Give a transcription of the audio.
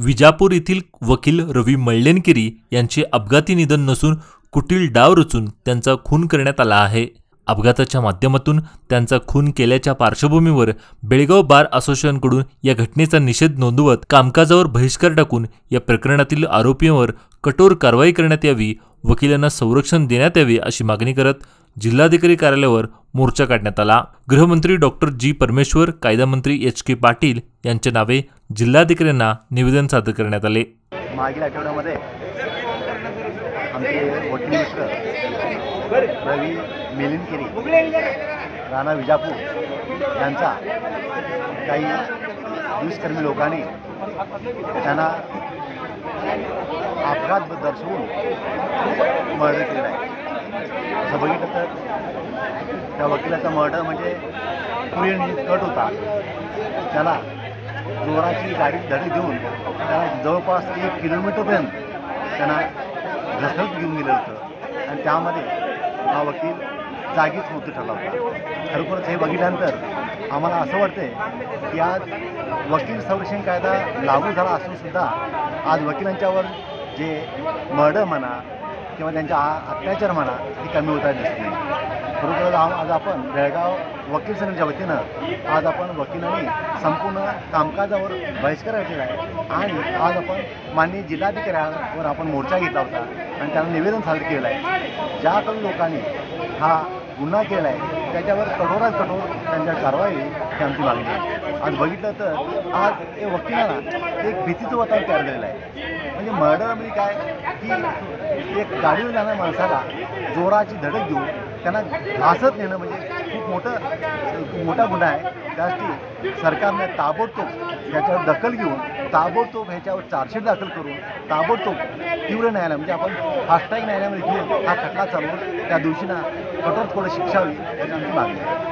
विजापूर येथील वकील रवी मळ्ळेनकेरी यांचे अपघाती निधन नसून कुटील डाव रचून त्यांचा खून करण्यात आला आहे। अपघाताच्या माध्यमातून त्यांचा खून केल्याच्या पार्श्वभूमीवर बेळगाव बार असोसिएशनकडून या घटनेचा निषेध नोंदवत कामकाजावर बहिष्कार टाकून या प्रकरणातील आरोपींवर कठोर कारवाई करण्यात यावी, वकिलांना संरक्षण देण्यात यावे अशी मागणी करत जिल्हाधिकारी कार्यालयावर मोर्चा काढण्यात आला। गृहमंत्री डॉक्टर जी परमेश्वर, कायदा मंत्री एच.के. पाटील यांच्या नावे जिल्हाधिकाऱ्यांना निवेदन सादर करण्यात आले। मागील आठवड्यामध्ये आमचे वकील मित्र रवी मळ्ळेनकेरी राणा विजापूर यांचा काही दुष्कर्मी लोकांनी त्यांना अपघात दर्शवून मर्डर केलेला आहे। असं बघितलं तर त्या वकिलाचा मर्डर म्हणजे पुढे कट होता, त्याला जोराची गाडी धडक देऊन त्याला जवळपास 1 किलोमीटरपर्यंत त्यांना घसरत घेऊन गेलं होतं आणि त्यामध्ये हा वकील जागीच मृत्यू ठरला होता। खरोखरच हे बघितल्यानंतर आम्हाला असं वाटतंय की आज वकील संरक्षण कायदा लागू झाला असूनसुद्धा आज वकिलांच्यावर जे मर्डर म्हणा किंवा त्यांच्या अत्याचार म्हणा हे कमी होता दिसत नाही। खरोखरच आज आपण बेळगाव वकील संघाच्या वतीनं आज आपण वकिलांनी संपूर्ण कामकाजावर बहिष्कार केला आहे आणि आज आपण माननीय जिल्हाधिकाऱ्यांवर आपण मोर्चा घेतला होता आणि त्यांना निवेदन सादर केलं आहे। ज्या काही लोकांनी हा गुन्हा केला आहे त्याच्यावर कठोरात कठोर त्यांच्या कारवाई ही आमची मागणी आहे। आज बघितलं तर आज हे वकिलांना एक भीतीचं वातावरण तयार झालेलं आहे। म्हणजे मर्डर म्हणजे काय की एक गाडीवर जाणाऱ्या माणसाला जोराची धडक देऊन त्यांना घासत नेणं म्हणजे खूप मोठा गुन्हा आहे। त्यासाठी सरकारने ताबडतोब याच्यावर दखल घेऊन ताबडतोब ह्याच्यावर चार्जशीट दाखल करून ताबडतोब तीव्र न्यायालय म्हणजे आपण फास्ट ट्रॅक न्यायालयामध्ये घेऊन हा खटला चालवून त्या दोषींना कठोर शिक्षा व्हावी अशी आमची मागणी आहे।